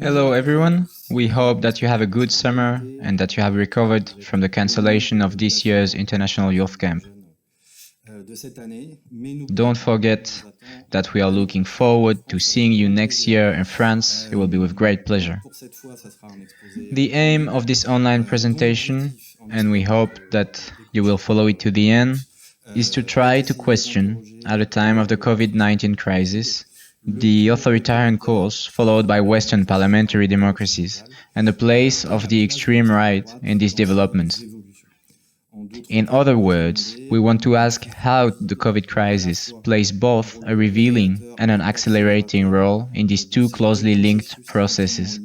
Hello everyone, we hope that you have a good summer and that you have recovered from the cancellation of this year's International Youth Camp. Don't forget that we are looking forward to seeing you next year in France. It will be with great pleasure. The aim of this online presentation, and we hope that you will follow it to the end, is to try to question, at the time of the COVID-19 crisis, the authoritarian course followed by Western parliamentary democracies and the place of the extreme right in these developments. In other words, we want to ask how the COVID crisis plays both a revealing and an accelerating role in these two closely linked processes,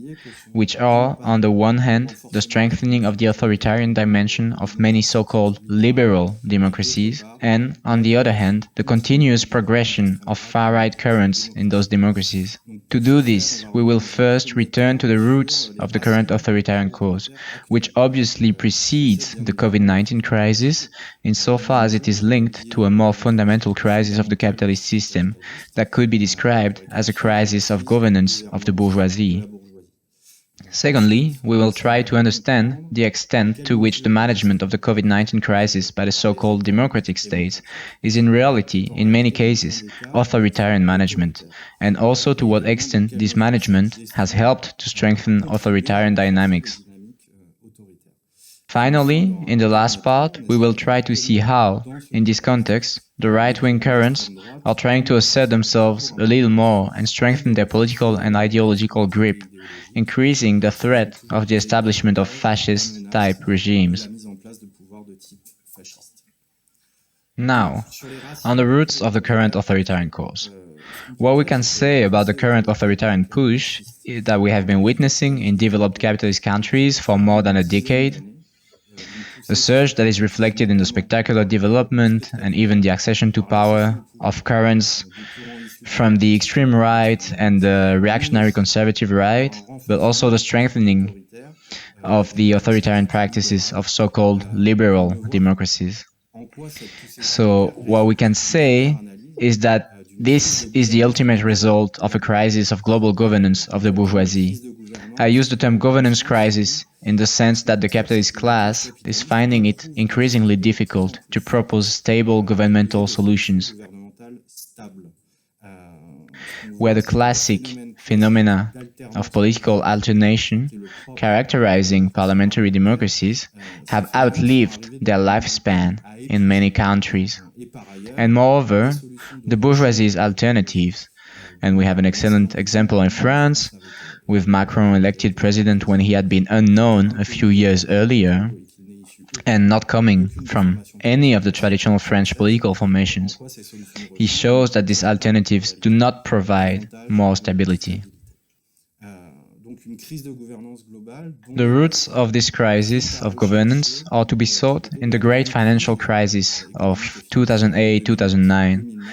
which are, on the one hand, the strengthening of the authoritarian dimension of many so-called liberal democracies, and, on the other hand, the continuous progression of far-right currents in those democracies. To do this, we will first return to the roots of the current authoritarian cause, which obviously precedes the COVID-19 crisis, insofar as it is linked to a more fundamental crisis of the capitalist system that could be described as a crisis of governance of the bourgeoisie. Secondly, we will try to understand the extent to which the management of the COVID-19 crisis by the so-called democratic states is in reality, in many cases, authoritarian management, and also to what extent this management has helped to strengthen authoritarian dynamics. Finally, in the last part, we will try to see how, in this context, the right-wing currents are trying to assert themselves a little more and strengthen their political and ideological grip, increasing the threat of the establishment of fascist-type regimes. Now, on the roots of the current authoritarian course. What we can say about the current authoritarian push that we have been witnessing in developed capitalist countries for more than a decade, a surge that is reflected in the spectacular development and even the accession to power of currents from the extreme right and the reactionary conservative right, but also the strengthening of the authoritarian practices of so-called liberal democracies. So what we can say is that this is the ultimate result of a crisis of global governance of the bourgeoisie. I use the term governance crisis in the sense that the capitalist class is finding it increasingly difficult to propose stable governmental solutions, where the classic phenomena of political alternation characterizing parliamentary democracies have outlived their lifespan in many countries. And moreover, the bourgeoisie's alternatives, and we have an excellent example in France, with Macron elected president when he had been unknown a few years earlier, and not coming from any of the traditional French political formations. He shows that these alternatives do not provide more stability. The roots of this crisis of governance are to be sought in the great financial crisis of 2008-2009,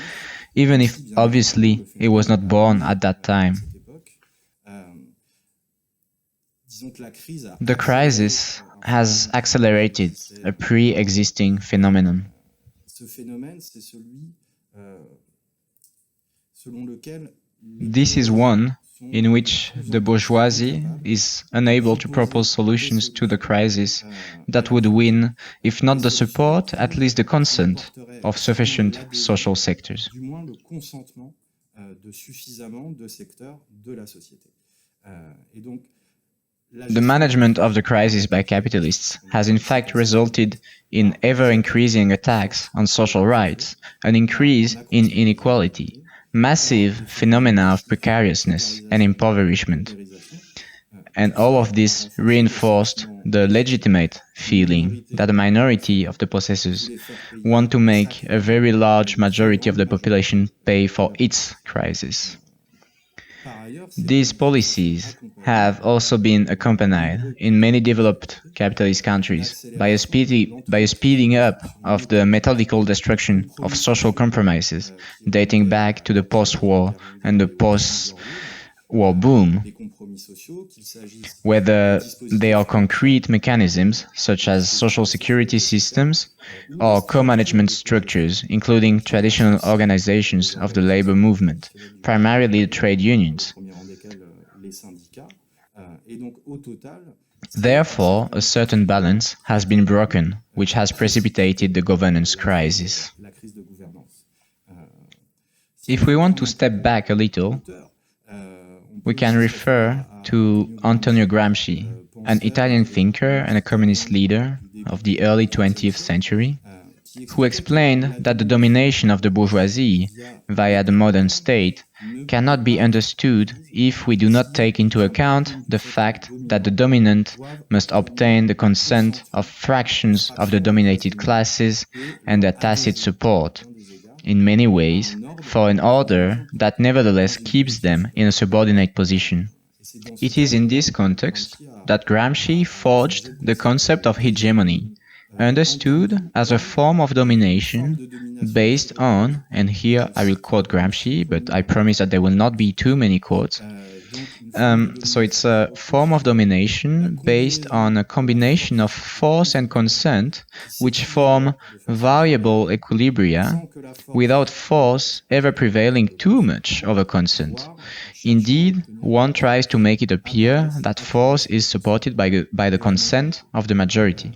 even if obviously it was not born at that time. The crisis has accelerated a pre-existing phenomenon. This is one in which the bourgeoisie is unable to propose solutions to the crisis that would win, if not the support, at least the consent of sufficient social sectors. The management of the crisis by capitalists has in fact resulted in ever-increasing attacks on social rights, an increase in inequality, massive phenomena of precariousness and impoverishment. And all of this reinforced the legitimate feeling that a minority of the possessors want to make a very large majority of the population pay for its crisis. These policies have also been accompanied in many developed capitalist countries by a speeding up of the methodical destruction of social compromises dating back to the post-war and the post-war boom, whether they are concrete mechanisms such as social security systems or co-management structures, including traditional organizations of the labor movement, primarily the trade unions. Therefore, a certain balance has been broken, which has precipitated the governance crisis. If we want to step back a little, we can refer to Antonio Gramsci, an Italian thinker and a communist leader of the early 20th century, who explained that the domination of the bourgeoisie via the modern state cannot be understood if we do not take into account the fact that the dominant must obtain the consent of fractions of the dominated classes and their tacit support, in many ways, for an order that nevertheless keeps them in a subordinate position. It is in this context that Gramsci forged the concept of hegemony, understood as a form of domination based on, and here I will quote Gramsci, but I promise that there will not be too many quotes. So it's a form of domination based on a combination of force and consent, which form variable equilibria, without force ever prevailing too much over consent. Indeed, one tries to make it appear that force is supported by the consent of the majority.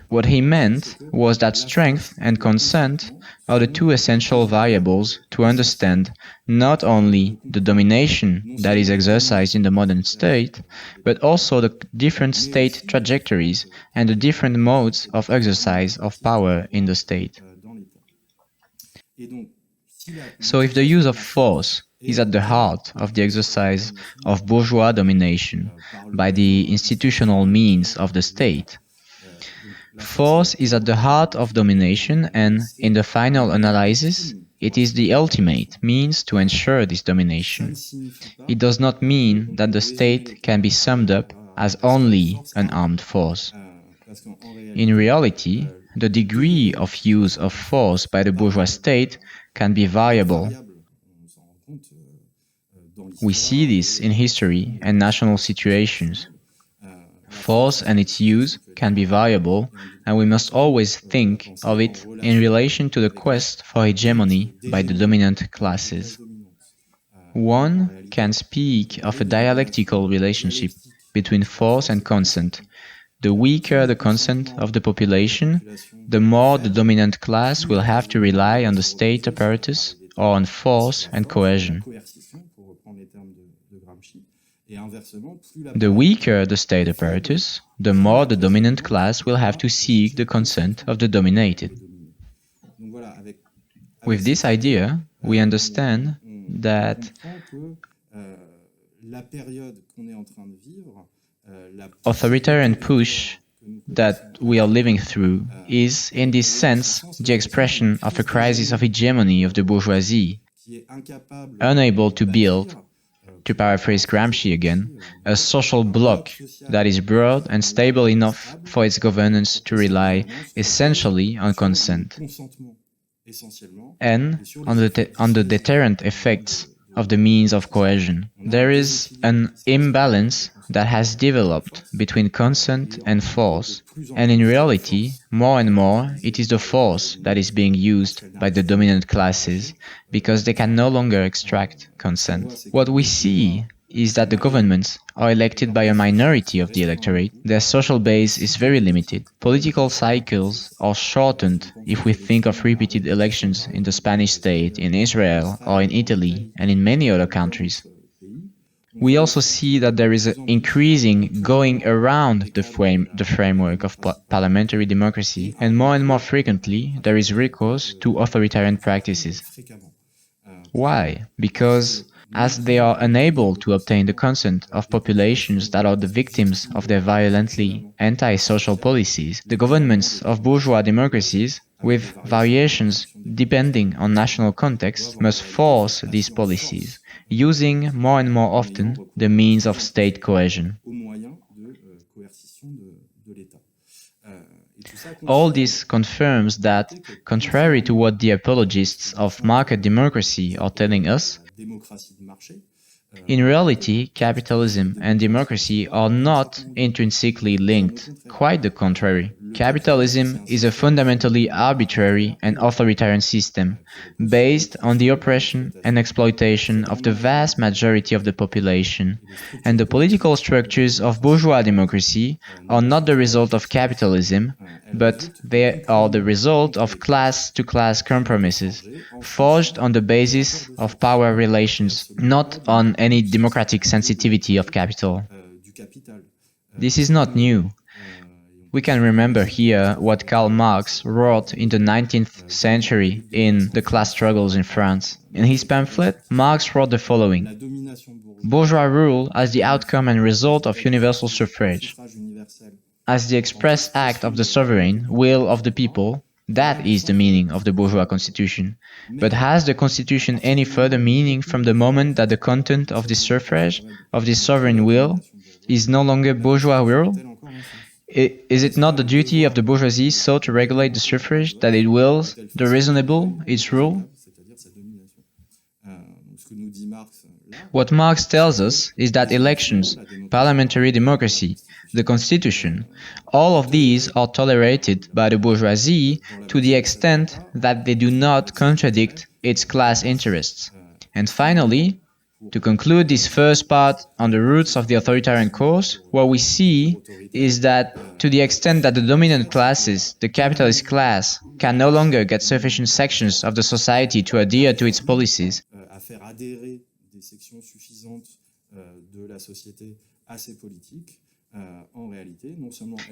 What he meant was that strength and consent are the two essential variables to understand not only the domination that is exercised in the modern state, but also the different state trajectories and the different modes of exercise of power in the state. So if the use of force is at the heart of the exercise of bourgeois domination by the institutional means of the state, force is at the heart of domination, and, in the final analysis, it is the ultimate means to ensure this domination. It does not mean that the state can be summed up as only an armed force. In reality, the degree of use of force by the bourgeois state can be variable. We see this in history and national situations. Force and its use can be variable, and we must always think of it in relation to the quest for hegemony by the dominant classes. One can speak of a dialectical relationship between force and consent. The weaker the consent of the population, the more the dominant class will have to rely on the state apparatus or on force and coercion. The weaker the state apparatus, the more the dominant class will have to seek the consent of the dominated. With this idea, we understand that authoritarian push that we are living through is, in this sense, the expression of a crisis of hegemony of the bourgeoisie, unable to build, to paraphrase Gramsci again, a social bloc that is broad and stable enough for its governance to rely essentially on consent, and on the deterrent effects of the means of coercion. There is an imbalance that has developed between consent and force, and in reality, more and more, it is the force that is being used by the dominant classes because they can no longer extract consent. What we see is that the governments are elected by a minority of the electorate. Their social base is very limited. Political cycles are shortened if we think of repeated elections in the Spanish state, in Israel, or in Italy, and in many other countries. We also see that there is an increasing going around the framework of parliamentary democracy, and more frequently there is recourse to authoritarian practices. Why? Because as they are unable to obtain the consent of populations that are the victims of their violently anti-social policies, the governments of bourgeois democracies, with variations depending on national context, must force these policies, using more and more often the means of state coercion. All this confirms that, contrary to what the apologists of market democracy are telling us, In reality, capitalism and democracy are not intrinsically linked. Quite the contrary. Capitalism is a fundamentally arbitrary and authoritarian system based on the oppression and exploitation of the vast majority of the population, and the political structures of bourgeois democracy are not the result of capitalism, but they are the result of class-to-class compromises, forged on the basis of power relations, not on any democratic sensitivity of capital. This is not new. We can remember here what Karl Marx wrote in the 19th century in The Class Struggles in France. In his pamphlet, Marx wrote the following: "Bourgeois rule as the outcome and result of universal suffrage, as the express act of the sovereign will of the people, that is the meaning of the bourgeois constitution. But has the constitution any further meaning from the moment that the content of this suffrage, of this sovereign will, is no longer bourgeois rule? Is it not the duty of the bourgeoisie so to regulate the suffrage that it wills the reasonable its rule?" What Marx tells us is that elections, parliamentary democracy, the constitution, all of these are tolerated by the bourgeoisie to the extent that they do not contradict its class interests. And finally, to conclude this first part on the roots of the authoritarian cause, what we see is that to the extent that the dominant classes, the capitalist class, can no longer get sufficient sections of the society to adhere to its policies,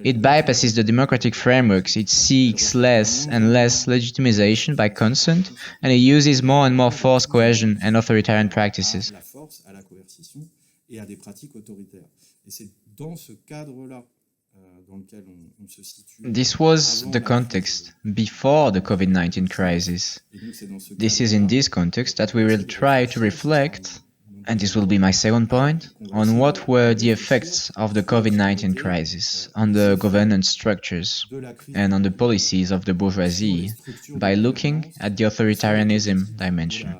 it bypasses the democratic frameworks, it seeks less and less legitimization by consent, and it uses more and more force, coercion, and authoritarian practices. This was the context before the COVID-19 crisis. This is in this context that we will try to reflect, and this will be my second point, on what were the effects of the COVID-19 crisis on the governance structures and on the policies of the bourgeoisie by looking at the authoritarianism dimension.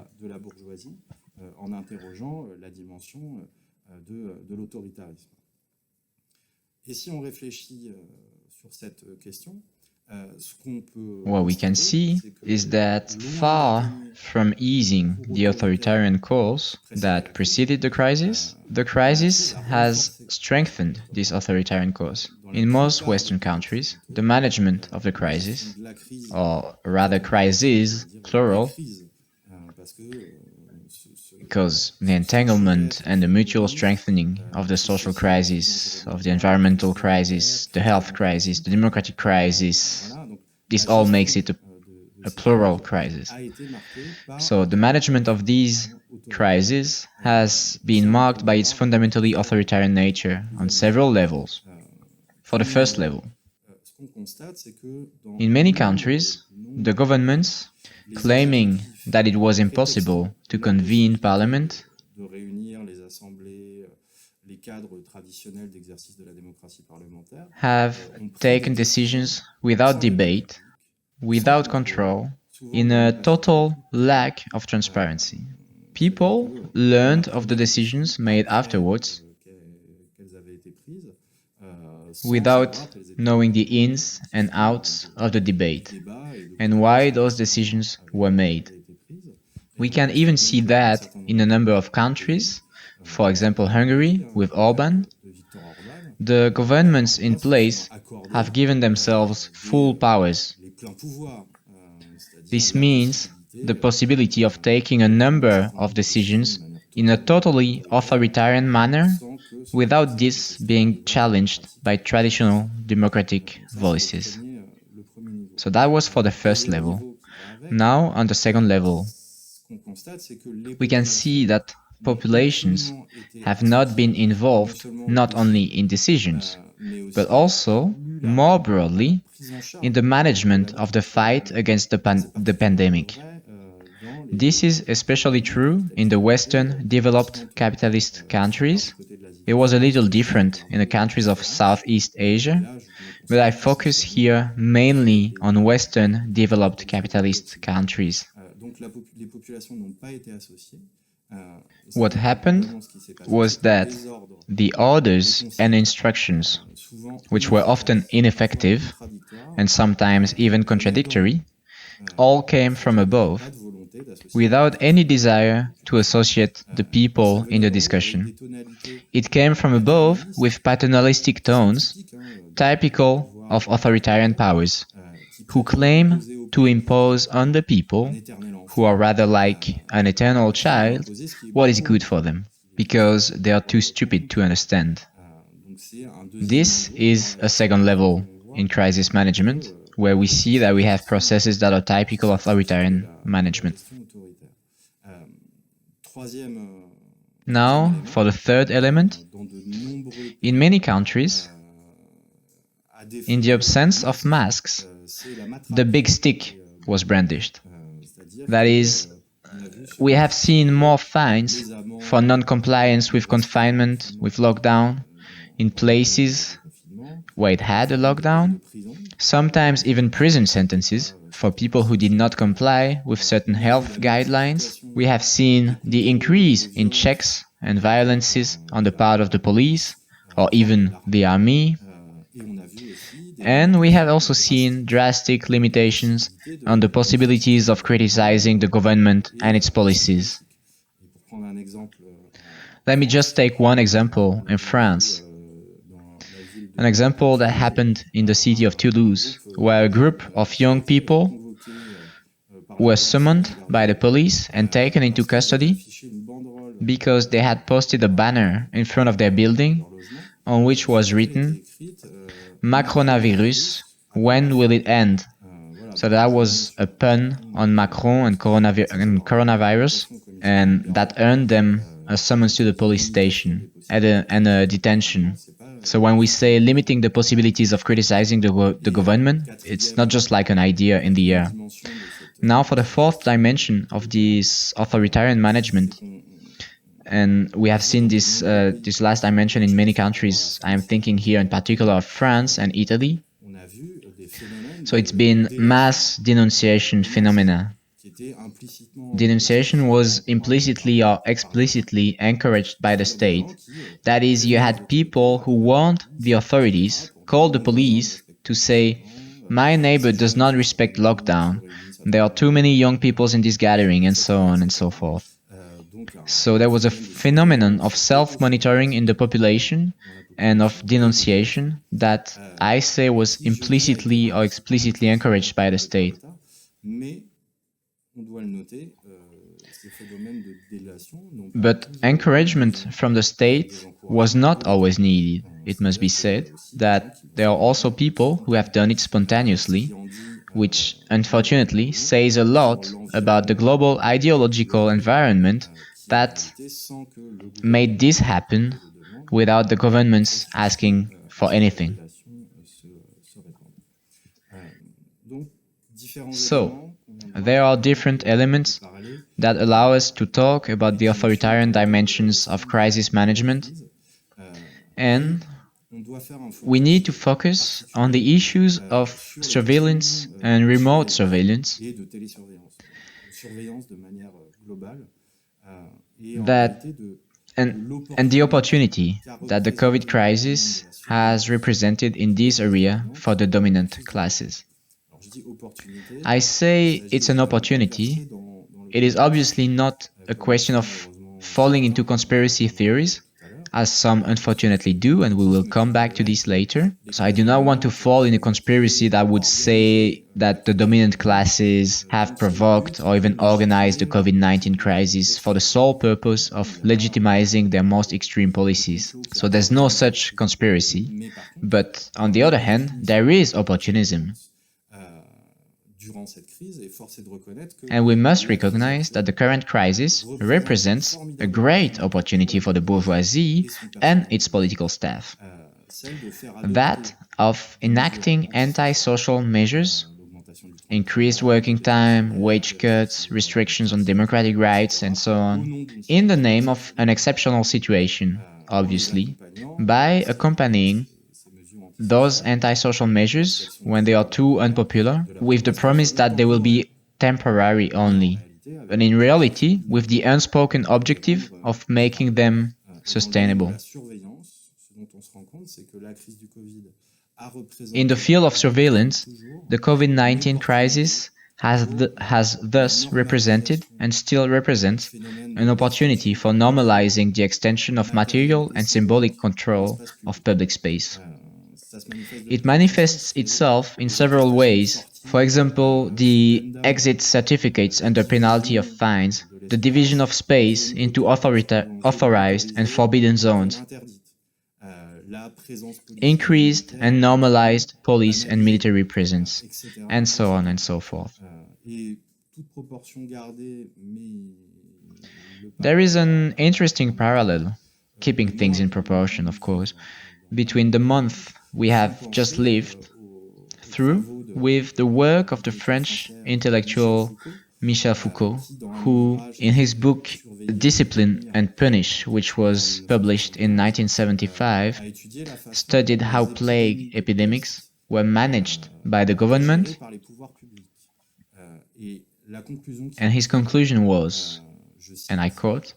What we can see is that far from easing the authoritarian course that preceded the crisis has strengthened this authoritarian course. In most Western countries, the management of the crisis, or rather crises, plural, because the entanglement and the mutual strengthening of the social crisis, of the environmental crisis, the health crisis, the democratic crisis, this all makes it a plural crisis. So the management of these crises has been marked by its fundamentally authoritarian nature on several levels. For the first level, in many countries, the governments, claiming that it was impossible to convene parliament, have taken decisions without debate, without control, in a total lack of transparency. People learned of the decisions made afterwards without knowing the ins and outs of the debate and why those decisions were made. We can even see that in a number of countries, for example Hungary with Orban. The governments in place have given themselves full powers. This means the possibility of taking a number of decisions in a totally authoritarian manner without this being challenged by traditional democratic voices. So that was for the first level. Now, on the second level, we can see that populations have not been involved not only in decisions, but also, more broadly, in the management of the fight against the pandemic. This is especially true in the Western developed capitalist countries. It was a little different in the countries of Southeast Asia, but I focus here mainly on Western developed capitalist countries. What happened was that the orders and instructions, which were often ineffective and sometimes even contradictory, all came from above, without any desire to associate the people in the discussion. It came from above with paternalistic tones, typical of authoritarian powers, who claim to impose on the people, who are rather like an eternal child, what is good for them, because they are too stupid to understand. This is a second level in crisis management, where we see that we have processes that are typical of authoritarian management. Now, for the third element, in many countries, in the absence of masks, the big stick was brandished. That is, we have seen more fines for non-compliance with confinement, with lockdown, in places where it had a lockdown, sometimes even prison sentences for people who did not comply with certain health guidelines. We have seen the increase in checks and violences on the part of the police or even the army. And we have also seen drastic limitations on the possibilities of criticizing the government and its policies. Let me just take one example in France. An example that happened in the city of Toulouse, where a group of young people were summoned by the police and taken into custody because they had posted a banner in front of their building on which was written, Macronavirus, when will it end? So that was a pun on Macron and coronavirus, and that earned them a summons to the police station and a detention. So when we say limiting the possibilities of criticizing the government, it's not just like an idea in the air. Now for the fourth dimension of this authoritarian management, and we have seen this last dimension in many countries. I am thinking here in particular of France and Italy. So it's been mass denunciation phenomena. Denunciation was implicitly or explicitly encouraged by the state. That is, you had people who warned the authorities, called the police to say, my neighbor does not respect lockdown, there are too many young people in this gathering, and so on and so forth. So there was a phenomenon of self-monitoring in the population and of denunciation that I say was implicitly or explicitly encouraged by the state. But encouragement from the state was not always needed. It must be said that there are also people who have done it spontaneously, which unfortunately says a lot about the global ideological environment that made this happen without the governments asking for anything. So, there are different elements that allow us to talk about the authoritarian dimensions of crisis management, and we need to focus on the issues of surveillance and remote surveillance and the opportunity that the COVID crisis has represented in this area for the dominant classes. I say it's an opportunity. It is obviously not a question of falling into conspiracy theories, as some unfortunately do, and we will come back to this later. So I do not want to fall in a conspiracy that would say that the dominant classes have provoked or even organized the COVID-19 crisis for the sole purpose of legitimizing their most extreme policies. So there's no such conspiracy. But on the other hand, there is opportunism. And we must recognize that the current crisis represents a great opportunity for the bourgeoisie and its political staff. That of enacting anti-social measures, increased working time, wage cuts, restrictions on democratic rights, and so on, in the name of an exceptional situation, obviously, by accompanying those anti-social measures, when they are too unpopular, with the promise that they will be temporary only. and in reality with the unspoken objective of making them sustainable. In the field of surveillance, the COVID-19 crisis has thus represented and still represents an opportunity for normalizing the extension of material and symbolic control of public space. It manifests itself in several ways. For example, the exit certificates under penalty of fines, the division of space into authorized and forbidden zones, increased and normalized police and military presence, and so on and so forth. There is an interesting parallel, keeping things in proportion, of course, between the month we have just lived through with the work of the French intellectual Michel Foucault, who, in his book Discipline and Punish, which was published in 1975, studied how plague epidemics were managed by the government, and his conclusion was, and I quote,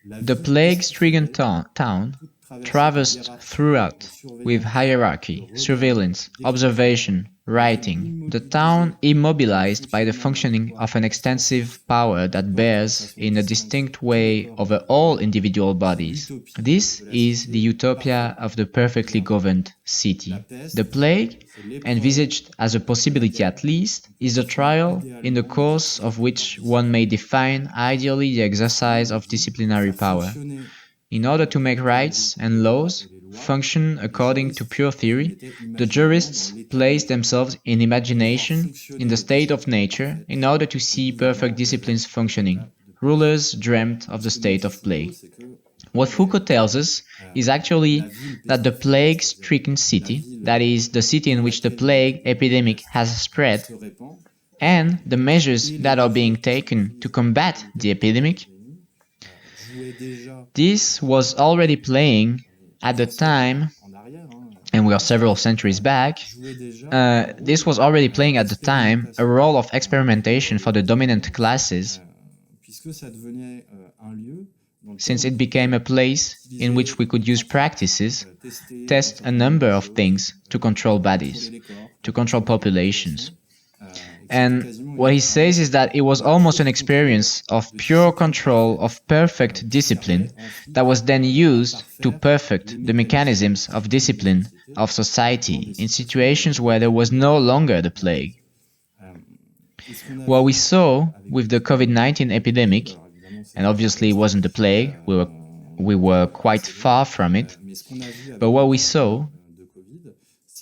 "The plague-stricken town traversed throughout with hierarchy, surveillance, observation, writing, the town immobilized by the functioning of an extensive power that bears in a distinct way over all individual bodies. This is the utopia of the perfectly governed city. The plague, envisaged as a possibility at least, is a trial in the course of which one may define ideally the exercise of disciplinary power. In order to make rights and laws function according to pure theory, the jurists place themselves in imagination in the state of nature in order to see perfect disciplines functioning. Rulers dreamt of the state of plague." What Foucault tells us is actually that the plague-stricken city, that is, the city in which the plague epidemic has spread, and the measures that are being taken to combat the epidemic, this was already playing at the time, and we are several centuries back, this was already playing at the time a role of experimentation for the dominant classes, since it became a place in which we could use practices, test a number of things to control bodies, to control populations. And what he says is that it was almost an experience of pure control, of perfect discipline, that was then used to perfect the mechanisms of discipline of society in situations where there was no longer the plague. What we saw with the COVID-19 epidemic, and obviously it wasn't the plague, we were quite far from it, but what we saw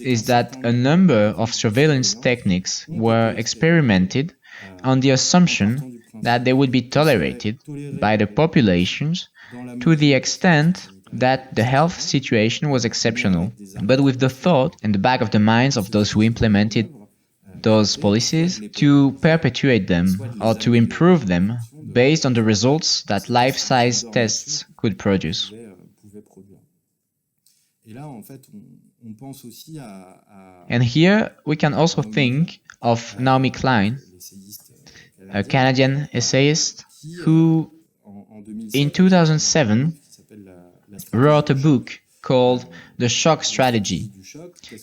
is that a number of surveillance techniques were experimented on the assumption that they would be tolerated by the populations to the extent that the health situation was exceptional, but with the thought in the back of the minds of those who implemented those policies to perpetuate them or to improve them based on the results that life-size tests could produce. And here we can also think of Naomi Klein, a Canadian essayist who in 2007 wrote a book called The Shock Strategy,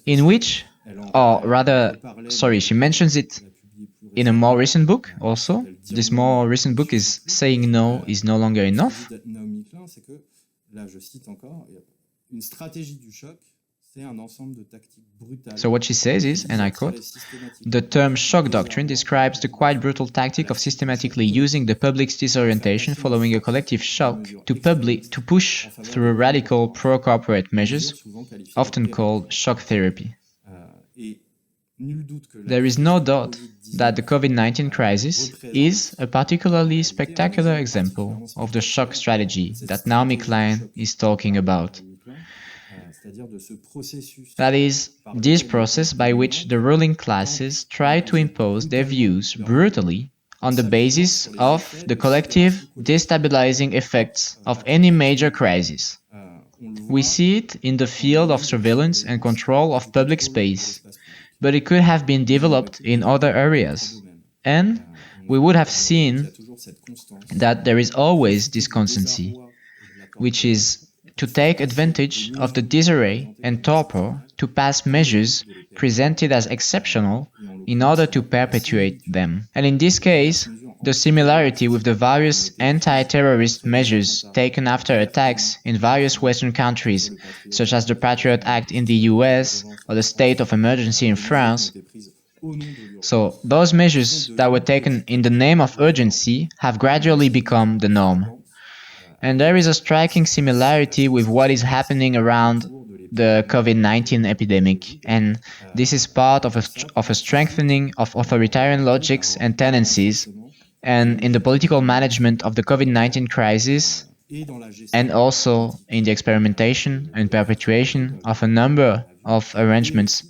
in which, she mentions it in a more recent book also. This more recent book is Saying No is No Longer Enough. So what she says is, and I quote, "The term shock doctrine describes the quite brutal tactic of systematically using the public's disorientation following a collective shock to push through radical pro-corporate measures, often called shock therapy." There is no doubt that the COVID-19 crisis is a particularly spectacular example of the shock strategy that Naomi Klein is talking about. That is, this process by which the ruling classes try to impose their views brutally on the basis of the collective destabilizing effects of any major crisis. We see it in the field of surveillance and control of public space, but it could have been developed in other areas. And we would have seen that there is always this constancy, which is to take advantage of the disarray and torpor to pass measures presented as exceptional in order to perpetuate them. And in this case, the similarity with the various anti-terrorist measures taken after attacks in various Western countries, such as the Patriot Act in the US or the state of emergency in France. So those measures that were taken in the name of urgency have gradually become the norm. And there is a striking similarity with what is happening around the COVID-19 epidemic, and this is part of a strengthening of authoritarian logics and tendencies, and in the political management of the COVID-19 crisis, and also in the experimentation and perpetuation of a number of arrangements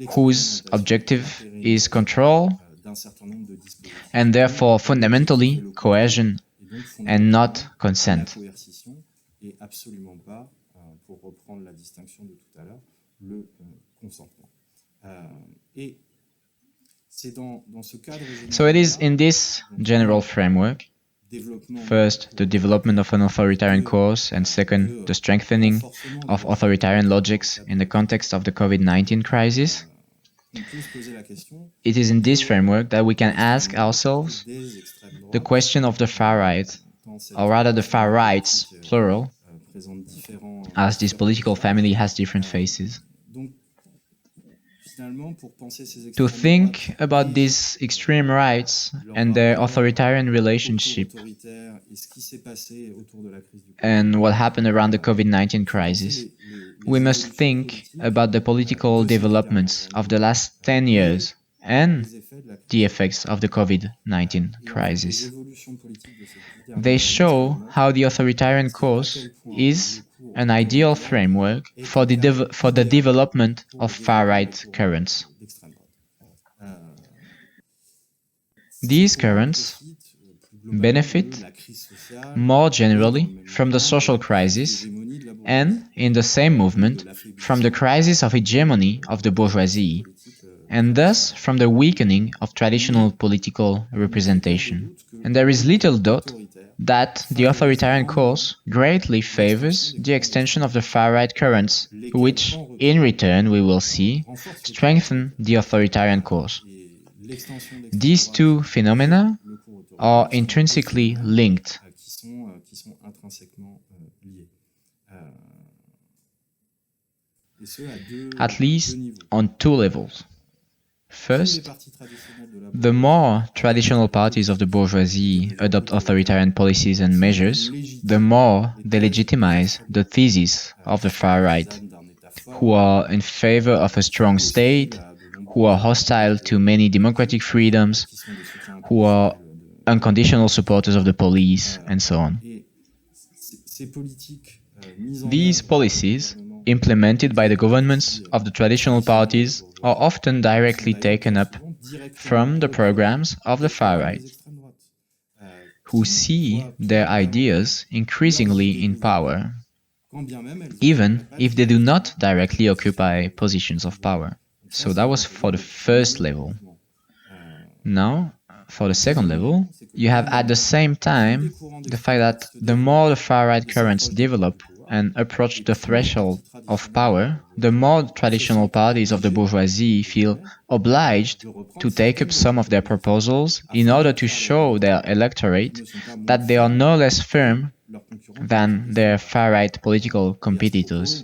whose objective is control, and therefore fundamentally coercion and not consent. So it is in this general framework, first, the development of an authoritarian course, and second, the strengthening of authoritarian logics in the context of the COVID-19 crisis. It is in this framework that we can ask ourselves the question of the far right, or rather the far rights, plural, as this political family has different faces. To think about these extreme rights and their authoritarian relationship and what happened around the COVID-19 crisis, we must think about the political developments of the last 10 years and the effects of the COVID-19 crisis. They show how the authoritarian course is an ideal framework for the development of far-right currents. These currents benefit more generally from the social crisis and, in the same movement, from the crisis of hegemony of the bourgeoisie, and thus from the weakening of traditional political representation. And there is little doubt that the authoritarian course greatly favors the extension of the far-right currents, which, in return, we will see, strengthen the authoritarian course. These two phenomena are intrinsically linked. At least on two levels. First, the more traditional parties of the bourgeoisie adopt authoritarian policies and measures, the more they legitimize the thesis of the far right, who are in favor of a strong state, who are hostile to many democratic freedoms, who are unconditional supporters of the police, and so on. These policies, implemented by the governments of the traditional parties, are often directly taken up from the programs of the far right, who see their ideas increasingly in power, even if they do not directly occupy positions of power. So that was for the first level. Now, for the second level, you have at the same time the fact that the more the far-right currents develop and approach the threshold of power, the more traditional parties of the bourgeoisie feel obliged to take up some of their proposals in order to show their electorate that they are no less firm than their far-right political competitors.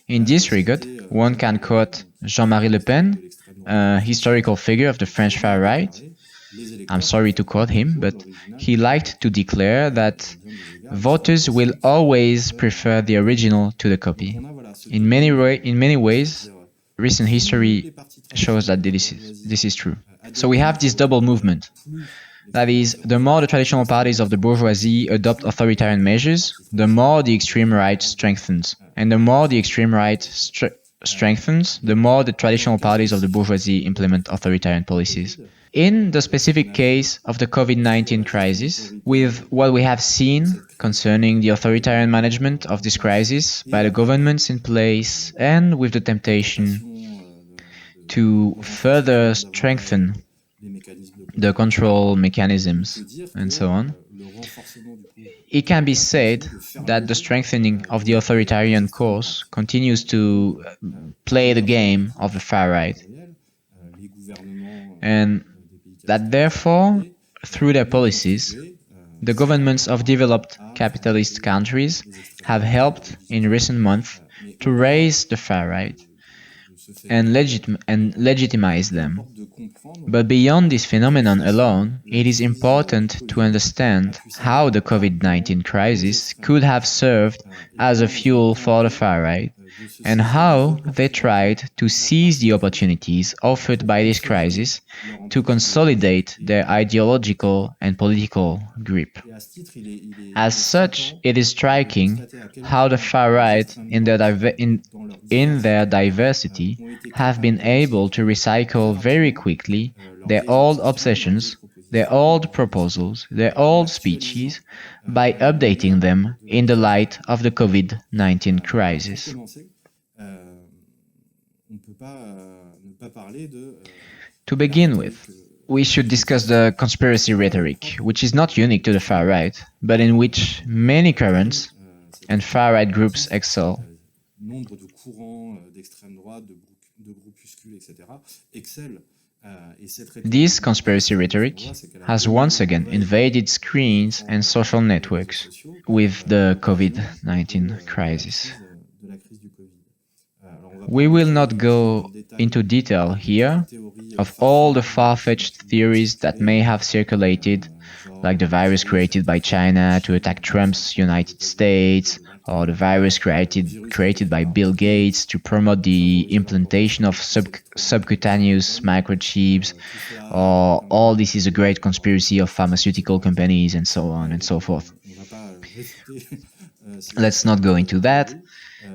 In this regard, one can quote Jean-Marie Le Pen, a historical figure of the French far right. I'm sorry to quote him, but he liked to declare that voters will always prefer the original to the copy. In many ways, recent history shows that this is true. So we have this double movement. That is, the more the traditional parties of the bourgeoisie adopt authoritarian measures, the more the extreme right strengthens. And the more the extreme right strengthens, the more the traditional parties of the bourgeoisie implement authoritarian policies. In the specific case of the COVID-19 crisis, with what we have seen concerning the authoritarian management of this crisis by the governments in place, and with the temptation to further strengthen the control mechanisms and so on, it can be said that the strengthening of the authoritarian course continues to play the game of the far right, and that therefore, through their policies, the governments of developed capitalist countries have helped in recent months to raise the far right and legitimize them. But beyond this phenomenon alone, it is important to understand how the COVID-19 crisis could have served as a fuel for the far right, and how they tried to seize the opportunities offered by this crisis to consolidate their ideological and political grip. As such, it is striking how the far right, in their diversity, have been able to recycle very quickly their old obsessions, their old proposals, their old speeches, by updating them in the light of the COVID-19 crisis. To begin with, we should discuss the conspiracy rhetoric, which is not unique to the far right, but in which many currents and far right groups excel. This conspiracy rhetoric has once again invaded screens and social networks with the COVID-19 crisis. We will not go into detail here of all the far-fetched theories that may have circulated, like the virus created by China to attack Trump's United States, or the virus created by Bill Gates to promote the implantation of subcutaneous microchips, or all this is a great conspiracy of pharmaceutical companies, and so on and so forth. Let's not go into that,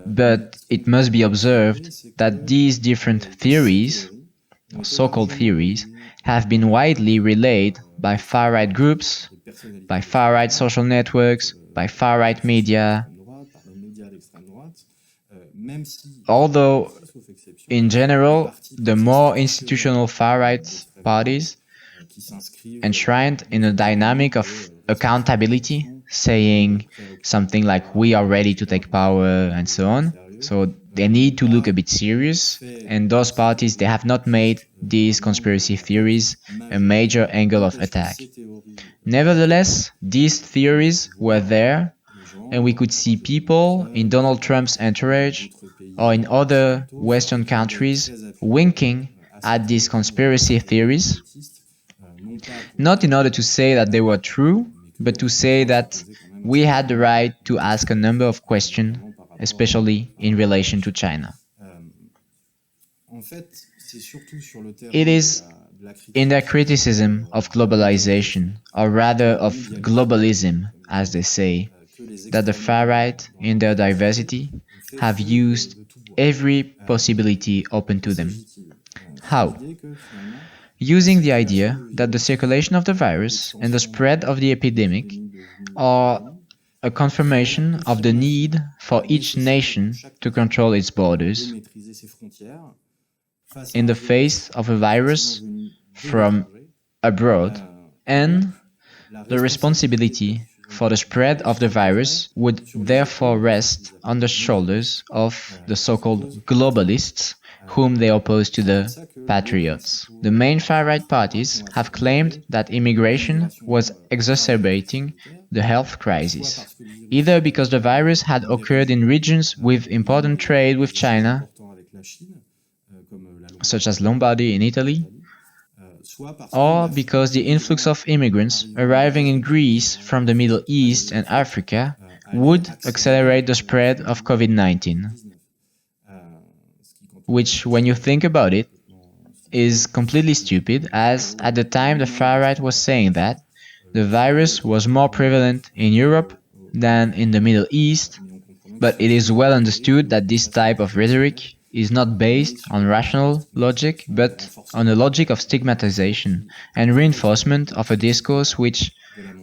but it must be observed that these different theories, or so-called theories, have been widely relayed by far-right groups, by far-right social networks, by far-right media, although in general the more institutional far-right parties, enshrined in a dynamic of accountability, saying something like we are ready to take power and so on, so they need to look a bit serious, and those parties, they have not made these conspiracy theories a major angle of attack. Nevertheless, these theories were there, and we could see people in Donald Trump's entourage or in other Western countries winking at these conspiracy theories, not in order to say that they were true, but to say that we had the right to ask a number of questions, especially in relation to China. It is in their criticism of globalization, or rather of globalism, as they say, that the far right, in their diversity, have used every possibility open to them. How? Using the idea that the circulation of the virus and the spread of the epidemic are a confirmation of the need for each nation to control its borders in the face of a virus from abroad, and the responsibility for the spread of the virus would therefore rest on the shoulders of the so-called globalists, whom they oppose to the patriots. The main far-right parties have claimed that immigration was exacerbating the health crisis, either because the virus had occurred in regions with important trade with China, such as Lombardy in Italy, or because the influx of immigrants arriving in Greece from the Middle East and Africa would accelerate the spread of COVID-19, which, when you think about it, is completely stupid, as at the time the far right was saying that the virus was more prevalent in Europe than in the Middle East, but it is well understood that this type of rhetoric is not based on rational logic, but on a logic of stigmatization and reinforcement of a discourse which,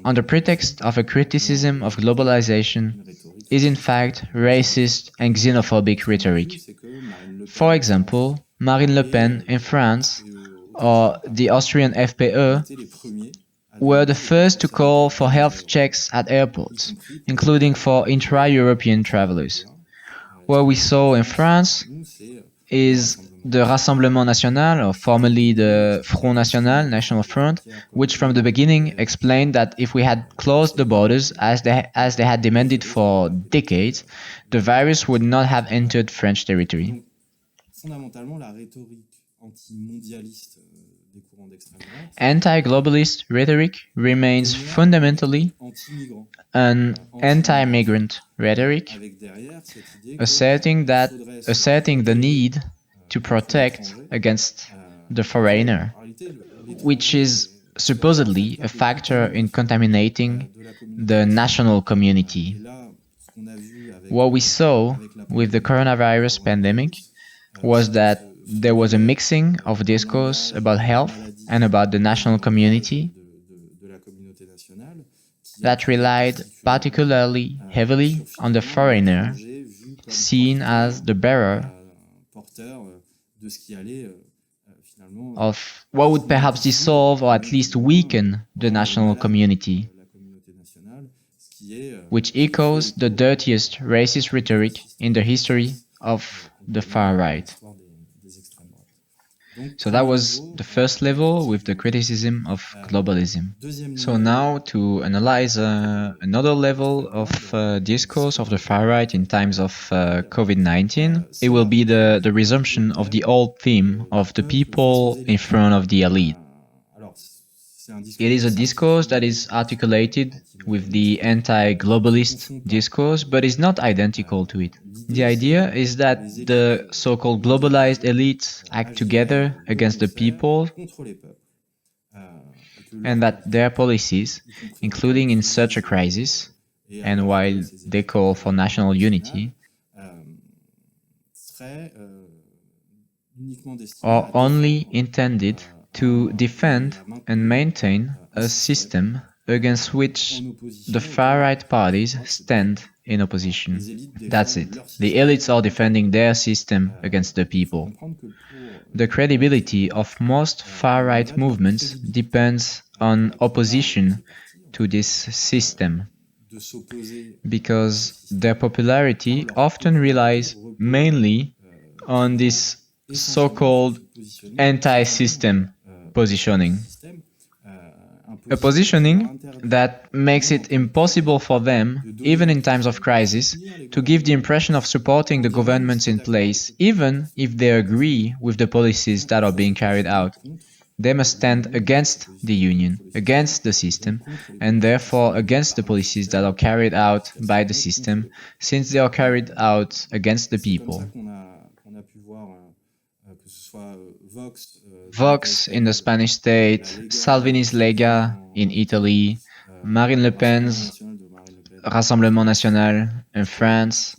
on the pretext of a criticism of globalization, is in fact racist and xenophobic rhetoric. For example, Marine Le Pen in France, or the Austrian FPÖ, were the first to call for health checks at airports, including for intra-European travelers. What we saw in France is the Rassemblement National, or formerly the Front National, National Front, which from the beginning explained that if we had closed the borders as they had demanded for decades, the virus would not have entered French territory. Anti-globalist rhetoric remains fundamentally an anti-migrant rhetoric, asserting the need to protect against the foreigner, which is supposedly a factor in contaminating the national community. What we saw with the coronavirus pandemic was that there was a mixing of discourse about health and about the national community that relied particularly heavily on the foreigner, seen as the bearer of what would perhaps dissolve or at least weaken the national community, which echoes the dirtiest racist rhetoric in the history of the far right. So that was the first level with the criticism of globalism. So now to analyze another level of discourse of the far right in times of COVID-19, it will be the resumption of the old theme of the people in front of the elite. It is a discourse that is articulated with the anti-globalist discourse, but is not identical to it. The idea is that the so-called globalized elites act together against the people, and that their policies, including in such a crisis, and while they call for national unity, are only intended to defend and maintain a system against which the far-right parties stand in opposition. That's it. The elites are defending their system against the people. The credibility of most far-right movements depends on opposition to this system, because their popularity often relies mainly on this so-called anti-system positioning. A positioning that makes it impossible for them, even in times of crisis, to give the impression of supporting the governments in place, even if they agree with the policies that are being carried out. They must stand against the union, against the system, and therefore against the policies that are carried out by the system, since they are carried out against the people. Vox in the Spanish state, Salvini's Lega in Italy, Marine Le Pen's Rassemblement National in France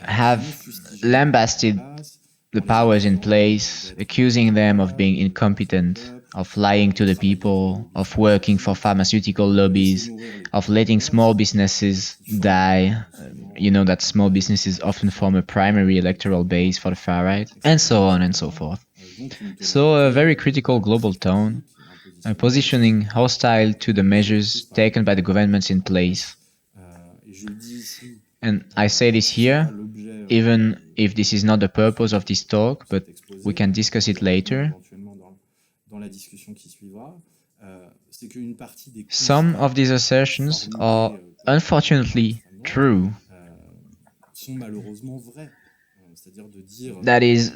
have lambasted the powers in place, accusing them of being incompetent, of lying to the people, of working for pharmaceutical lobbies, of letting small businesses die. You know that small businesses often form a primary electoral base for the far right, and so on and so forth. So a very critical global tone, positioning hostile to the measures taken by the governments in place. And I say this here, even if this is not the purpose of this talk, but we can discuss it later. Some of these assertions are unfortunately true. That is,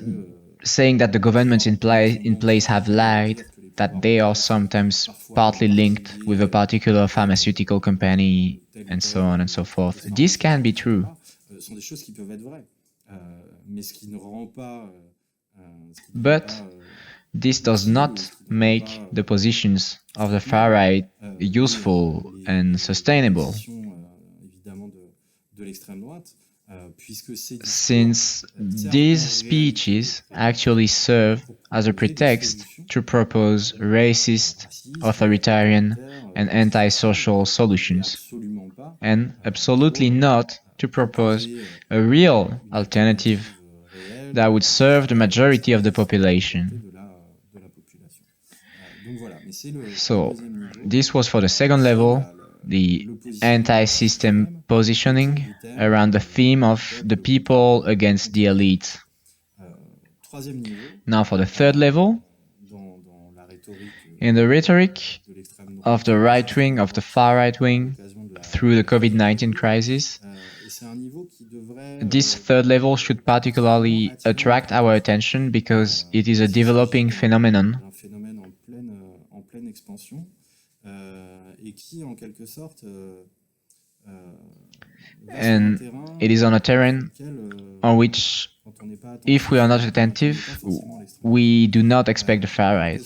saying that the governments in place have lied, that they are sometimes partly linked with a particular pharmaceutical company, and so on and so forth. This can be true. But this does not make the positions of the far right useful and sustainable, since these speeches actually serve as a pretext to propose racist, authoritarian, and anti-social solutions, and absolutely not to propose a real alternative that would serve the majority of the population. So, this was for the second level, the anti-system positioning around the theme of the people against the elite. Now for the third level, in the rhetoric of the right wing, of the far right wing, through the COVID-19 crisis, this third level should particularly attract our attention because it is a developing phenomenon and it is on a terrain on which, if we are not attentive, we do not expect the far right.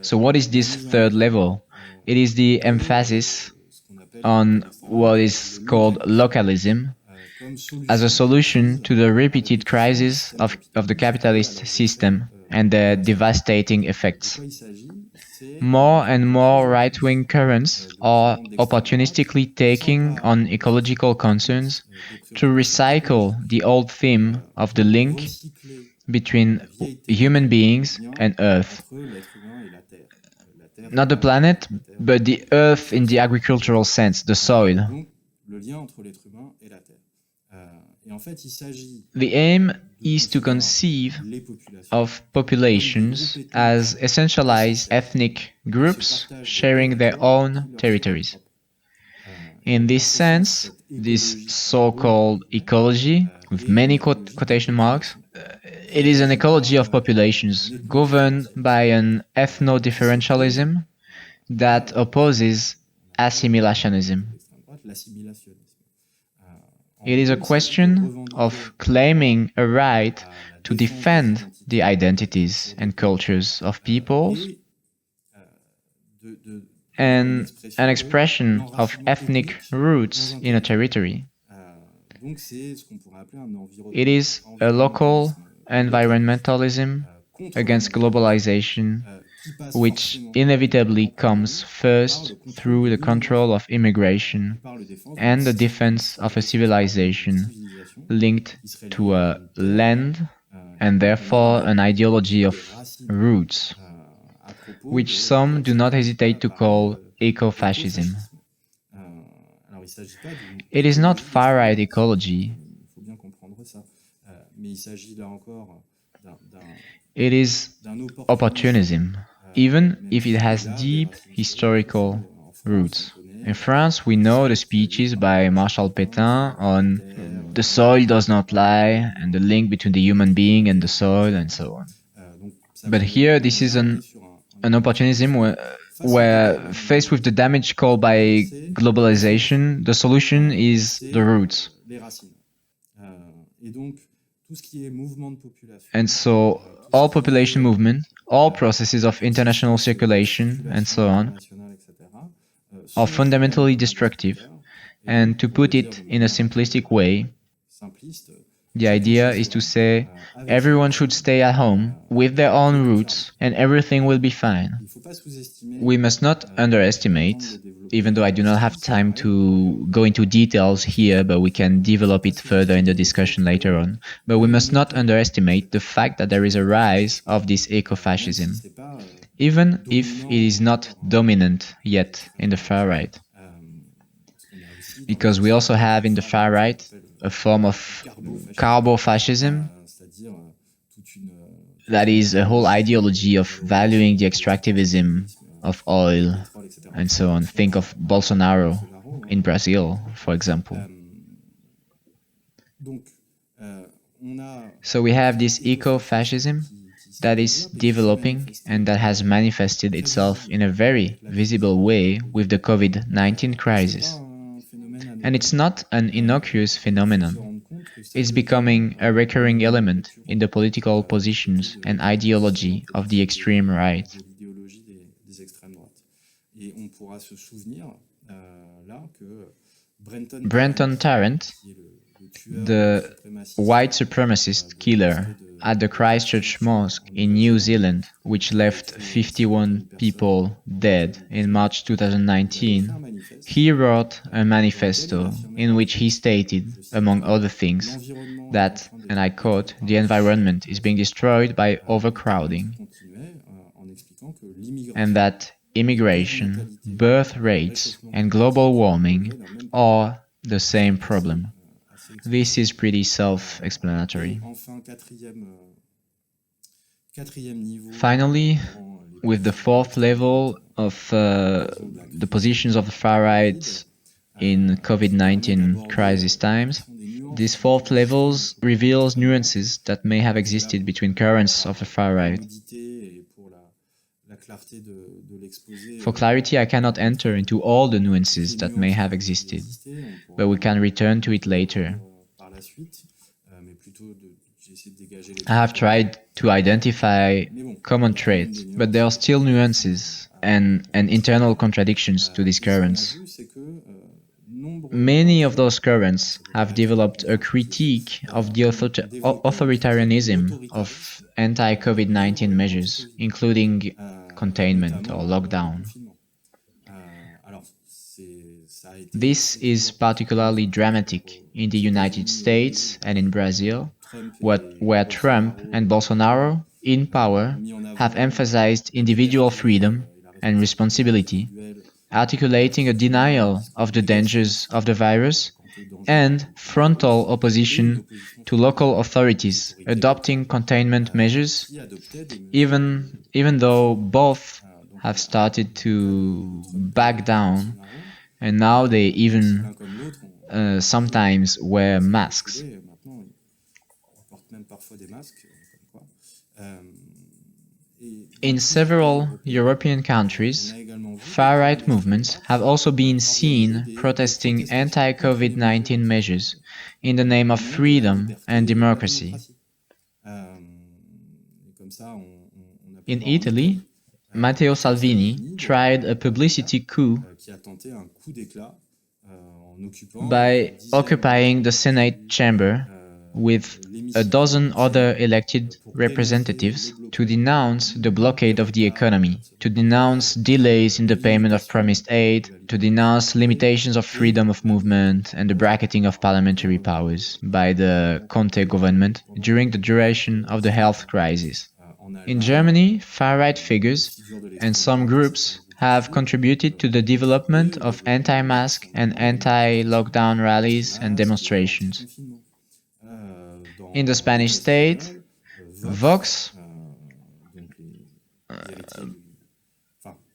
So what is this third level? It is the emphasis on what is called localism as a solution to the repeated crises of the capitalist system and their devastating effects. More and more right-wing currents are opportunistically taking on ecological concerns to recycle the old theme of the link between human beings and Earth. Not the planet, but the Earth in the agricultural sense, the soil. The aim is to conceive of populations as essentialized ethnic groups sharing their own territories. In this sense, this so-called ecology, with many quotation marks, it is an ecology of populations governed by an ethno-differentialism that opposes assimilationism. It is a question of claiming a right to defend the identities and cultures of peoples and an expression of ethnic roots in a territory. It is a local environmentalism against globalization, which inevitably comes first through the control of immigration and the defense of a civilization linked to a land and therefore an ideology of roots, which some do not hesitate to call eco-fascism. It is not far-right ecology. It is opportunism, even if it has deep historical roots. In France, we know the speeches by Marshal Pétain on the soil does not lie and the link between the human being and the soil and so on. But here, this is an opportunism where faced with the damage caused by globalization, the solution is the roots. And so all population movement, all processes of international circulation, and so on, are fundamentally destructive. And to put it in a simplistic way, the idea is to say everyone should stay at home with their own roots and everything will be fine. We must not underestimate, even though I do not have time to go into details here, but we can develop it further in the discussion later on. But we must not underestimate the fact that there is a rise of this eco-fascism, even if it is not dominant yet in the far right. Because we also have in the far right a form of carbo-fascism, that is a whole ideology of valuing the extractivism of oil and so on. Think of Bolsonaro in Brazil, for example. So we have this eco-fascism that is developing and that has manifested itself in a very visible way with the COVID-19 crisis. And it's not an innocuous phenomenon. It's becoming a recurring element in the political positions and ideology of the extreme right. Brenton Tarrant, the white supremacist killer at the Christchurch Mosque in New Zealand, which left 51 people dead in March 2019, he wrote a manifesto in which he stated, among other things, that, and I quote, the environment is being destroyed by overcrowding, and that immigration, birth rates, and global warming are the same problem. This is pretty self-explanatory. Finally, with the fourth level of the positions of the far right in COVID-19 crisis times, these fourth levels reveals nuances that may have existed between currents of the far right. For clarity, I cannot enter into all the nuances that may have existed, but we can return to it later. I have tried to identify common traits, but there are still nuances and internal contradictions to these currents. Many of those currents have developed a critique of the authoritarianism of anti-COVID-19 measures, including containment or lockdown. This is particularly dramatic in the United States and in Brazil, where Trump and Bolsonaro, in power, have emphasized individual freedom and responsibility, articulating a denial of the dangers of the virus and frontal opposition to local authorities adopting containment measures, even though both have started to back down, and now they even sometimes wear masks. In several European countries, far-right movements have also been seen protesting anti-COVID-19 measures in the name of freedom and democracy. In Italy, Matteo Salvini tried a publicity coup by occupying the Senate chamber with a dozen other elected representatives to denounce the blockade of the economy, to denounce delays in the payment of promised aid, to denounce limitations of freedom of movement and the bracketing of parliamentary powers by the Conte government during the duration of the health crisis. In Germany, far-right figures and some groups have contributed to the development of anti-mask and anti-lockdown rallies and demonstrations. In the Spanish state, Vox,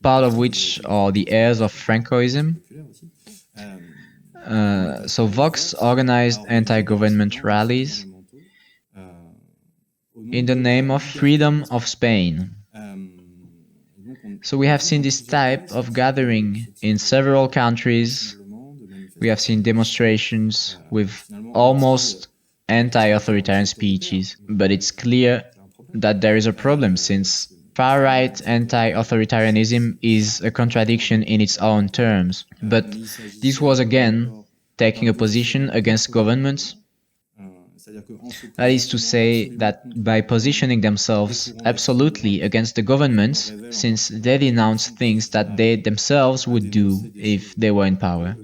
part of which are the heirs of Francoism, so Vox organized anti-government rallies in the name of freedom of Spain. So we have seen this type of gathering in several countries. We have seen demonstrations with almost anti-authoritarian speeches, but it's clear that there is a problem since far-right anti-authoritarianism is a contradiction in its own terms. But this was again taking a position against governments. That is to say that by positioning themselves absolutely against the governments, since they denounce things that they themselves would do if they were in power.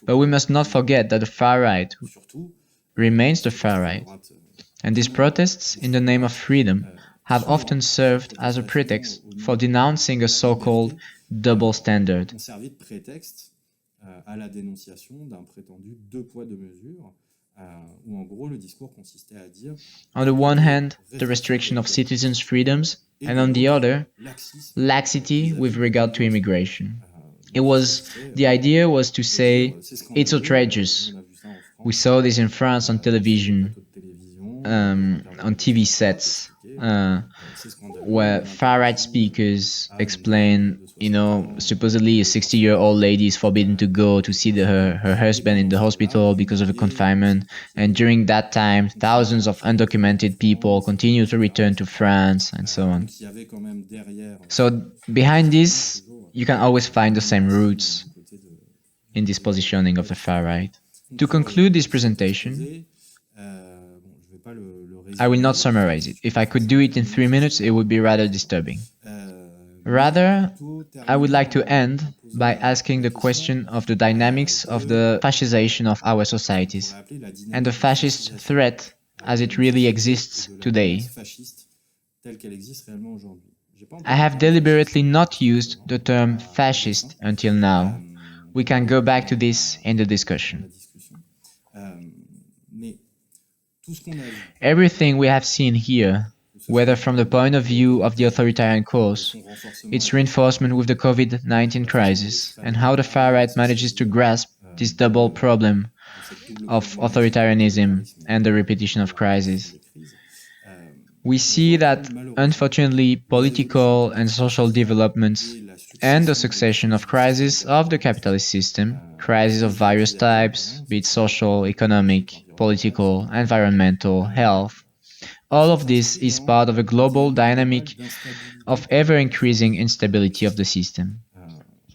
But we must not forget that the far right remains the far right, and these protests in the name of freedom have often served as a pretext for denouncing a so-called double standard. On the one hand, the restriction of citizens' freedoms, and on the other, laxity with regard to immigration. The idea was to say, it's outrageous. We saw this in France on television, on TV sets, where far-right speakers explain, supposedly a 60-year-old lady is forbidden to go to see her husband in the hospital because of a confinement, and during that time, thousands of undocumented people continue to return to France, and so on. So behind this, you can always find the same roots in this positioning of the far-right. To conclude this presentation, I will not summarize it. If I could do it in 3 minutes, it would be rather disturbing. Rather, I would like to end by asking the question of the dynamics of the fascization of our societies and the fascist threat as it really exists today. I have deliberately not used the term fascist until now. We can go back to this in the discussion. Everything we have seen here, whether from the point of view of the authoritarian course, its reinforcement with the COVID-19 crisis, and how the far right manages to grasp this double problem of authoritarianism and the repetition of crises. We see that, unfortunately, political and social developments and the succession of crises of the capitalist system, crises of various types, be it social, economic, political, environmental, health, all of this is part of a global dynamic of ever-increasing instability of the system.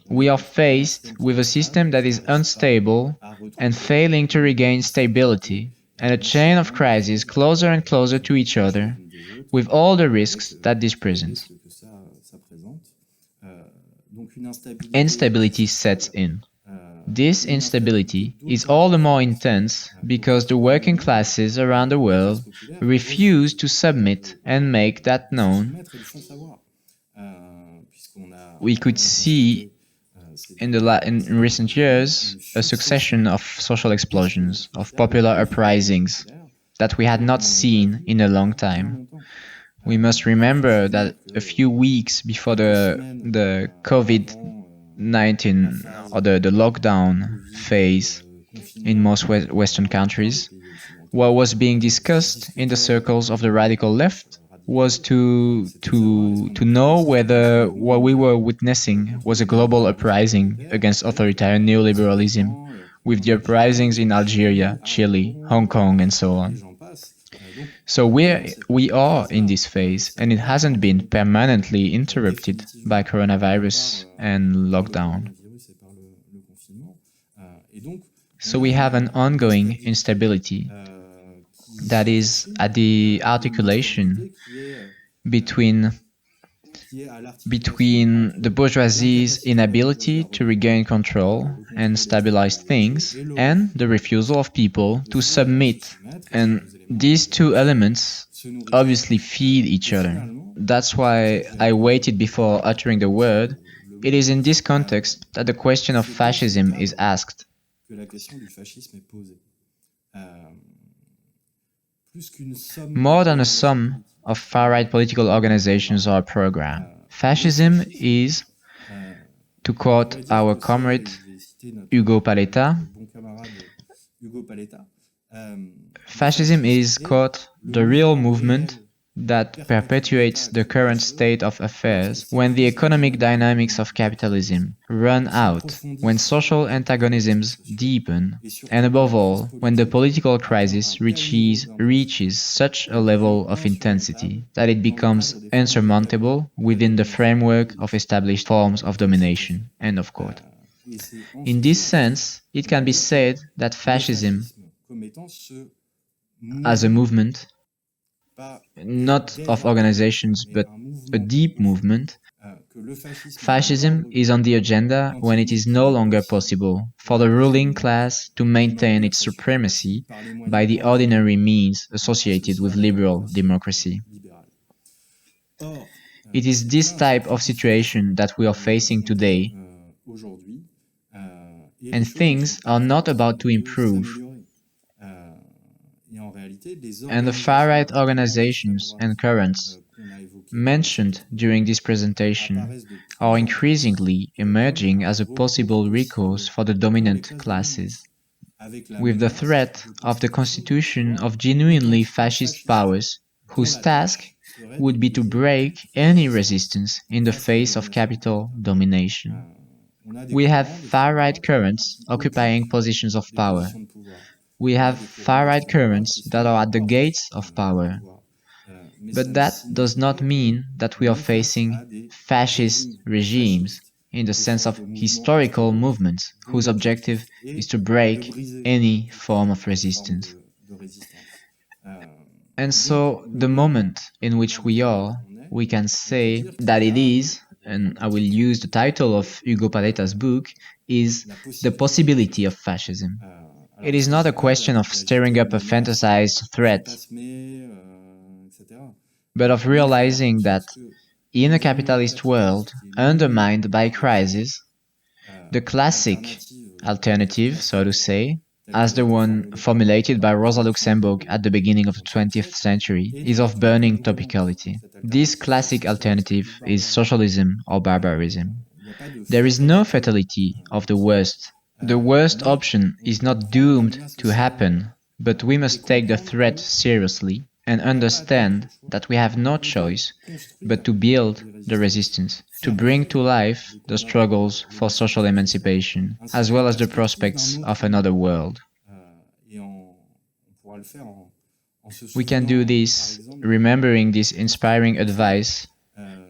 We are faced with a system that is unstable and failing to regain stability, and a chain of crises closer and closer to each other, with all the risks that this presents. Instability sets in. This instability is all the more intense because the working classes around the world refuse to submit and make that known. We could see in recent years a succession of social explosions, of popular uprisings that we had not seen in a long time. We must remember that a few weeks before the COVID-19 or the lockdown phase in most Western countries, what was being discussed in the circles of the radical left was to know whether what we were witnessing was a global uprising against authoritarian neoliberalism, with the uprisings in Algeria, Chile, Hong Kong, and so on. So we are in this phase, and it hasn't been permanently interrupted by coronavirus and lockdown. So we have an ongoing instability that is at the articulation between the bourgeoisie's inability to regain control and stabilize things and the refusal of people to submit. And these two elements obviously feed each other. That's why I waited before uttering the word. It is in this context that the question of fascism is asked. More than a sum of far-right political organizations or a program, fascism is, to quote our comrade Hugo Paletta, fascism is, quote, the real movement that perpetuates the current state of affairs when the economic dynamics of capitalism run out, when social antagonisms deepen, and above all, when the political crisis reaches such a level of intensity that it becomes insurmountable within the framework of established forms of domination. End of quote. In this sense, it can be said that fascism, as a movement, not of organizations but a deep movement, fascism is on the agenda when it is no longer possible for the ruling class to maintain its supremacy by the ordinary means associated with liberal democracy. It is this type of situation that we are facing today, and things are not about to improve. And the far-right organizations and currents mentioned during this presentation are increasingly emerging as a possible recourse for the dominant classes, with the threat of the constitution of genuinely fascist powers whose task would be to break any resistance in the face of capital domination. We have far-right currents occupying positions of power. We have far-right currents that are at the gates of power. But that does not mean that we are facing fascist regimes in the sense of historical movements whose objective is to break any form of resistance. And so the moment in which we are, we can say that it is, and I will use the title of Hugo Paleta's book, is the possibility of fascism. It is not a question of stirring up a fantasized threat, but of realizing that in a capitalist world undermined by crisis, the classic alternative, so to say, as the one formulated by Rosa Luxemburg at the beginning of the 20th century, is of burning topicality. This classic alternative is socialism or barbarism. There is no fatality of the worst. The worst option is not doomed to happen, but we must take the threat seriously and understand that we have no choice but to build the resistance, to bring to life the struggles for social emancipation, as well as the prospects of another world. We can do this remembering this inspiring advice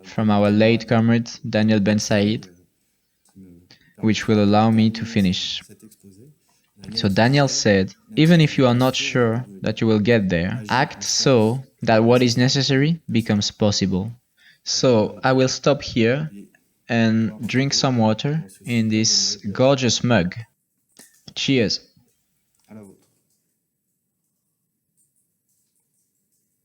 from our late comrade Daniel Ben Said, which will allow me to finish. So Daniel said, even if you are not sure that you will get there, act so that what is necessary becomes possible. So I will stop here and drink some water in this gorgeous mug. Cheers!